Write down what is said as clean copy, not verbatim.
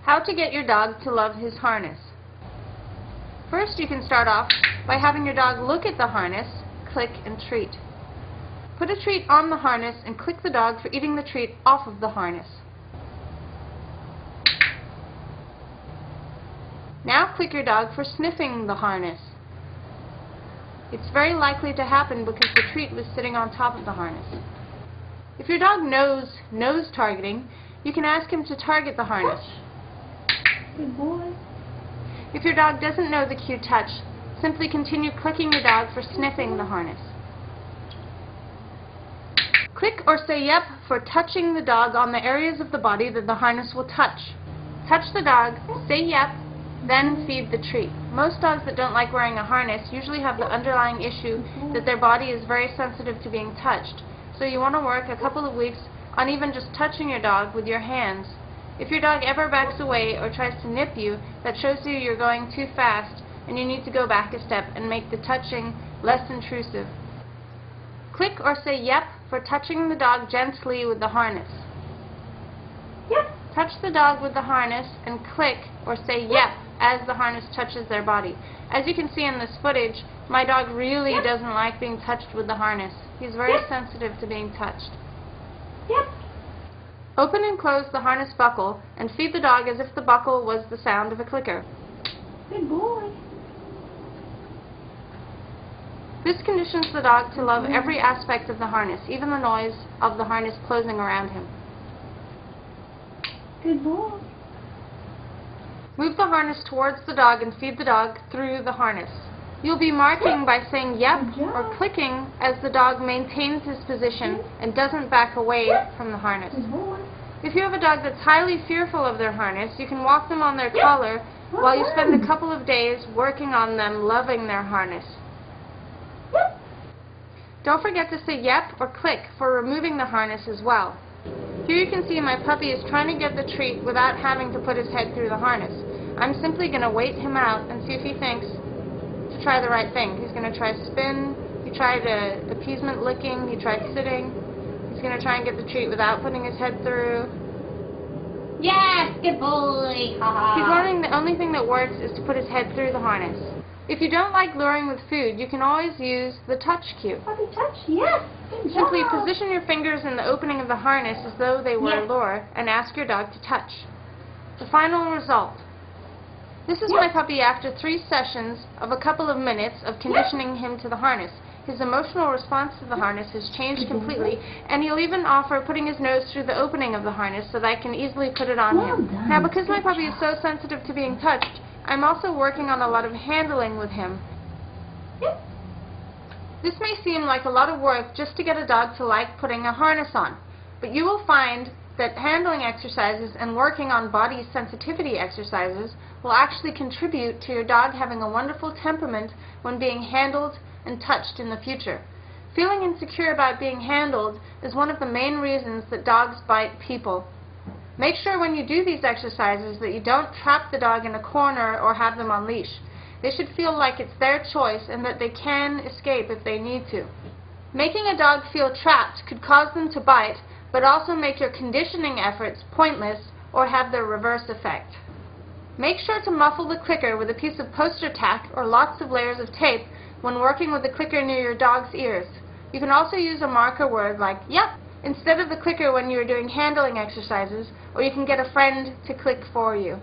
How to get your dog to love his harness. First, you can start off by having your dog look at the harness, click, and treat. Put a treat on the harness and click the dog for eating the treat off of the harness. Now click your dog for sniffing the harness. It's very likely to happen because the treat was sitting on top of the harness. If your dog knows nose targeting, you can ask him to target the harness. Good boy. If your dog doesn't know the cue touch, simply continue clicking your dog for sniffing the harness. Click or say yep for touching the dog on the areas of the body that the harness will touch. Touch the dog, say yep, then feed the treat. Most dogs that don't like wearing a harness usually have the underlying issue that their body is very sensitive to being touched. So you want to work a couple of weeks on even just touching your dog with your hands. If your dog ever backs away or tries to nip you, that shows you you're going too fast and you need to go back a step and make the touching less intrusive. Click or say yep for touching the dog gently with the harness. Yep. Touch the dog with the harness and click or say yep as the harness touches their body. As you can see in this footage, my dog really doesn't like being touched with the harness. He's very sensitive to being touched. Yep. Open and close the harness buckle and feed the dog as if the buckle was the sound of a clicker. Good boy. This conditions the dog to love every aspect of the harness, even the noise of the harness closing around him. Good boy. Move the harness towards the dog and feed the dog through the harness. You'll be marking by saying yep or clicking as the dog maintains his position and doesn't back away from the harness. Good boy. If you have a dog that's highly fearful of their harness, you can walk them on their collar while you spend a couple of days working on them loving their harness. Don't forget to say yep or click for removing the harness as well. Here you can see my puppy is trying to get the treat without having to put his head through the harness. I'm simply going to wait him out and see if he thinks to try the right thing. He's going to try spin, he tried appeasement licking, he tried sitting. He's going to try and get the treat without putting his head through. Yes, good boy. He's learning the only thing that works is to put his head through the harness. If you don't like luring with food, you can always use the touch cue. Puppy touch, yes. Good Simply job. position your fingers in the opening of the harness as though they were a lure and ask your dog to touch. The final result. This is my puppy after 3 sessions of a couple of minutes of conditioning him to the harness. His emotional response to the harness has changed completely, and he'll even offer putting his nose through the opening of the harness so that I can easily put it on him. Now, because my puppy is so sensitive to being touched, I'm also working on a lot of handling with him. This may seem like a lot of work just to get a dog to like putting a harness on, but you will find that handling exercises and working on body sensitivity exercises will actually contribute to your dog having a wonderful temperament when being handled and touched in the future. Feeling insecure about being handled is one of the main reasons that dogs bite people. Make sure when you do these exercises that you don't trap the dog in a corner or have them on leash. They should feel like it's their choice and that they can escape if they need to. Making a dog feel trapped could cause them to bite, but also make your conditioning efforts pointless or have the reverse effect. Make sure to muffle the clicker with a piece of poster tack or lots of layers of tape when working with the clicker near your dog's ears. You can also use a marker word like yep instead of the clicker when you are doing handling exercises, or you can get a friend to click for you.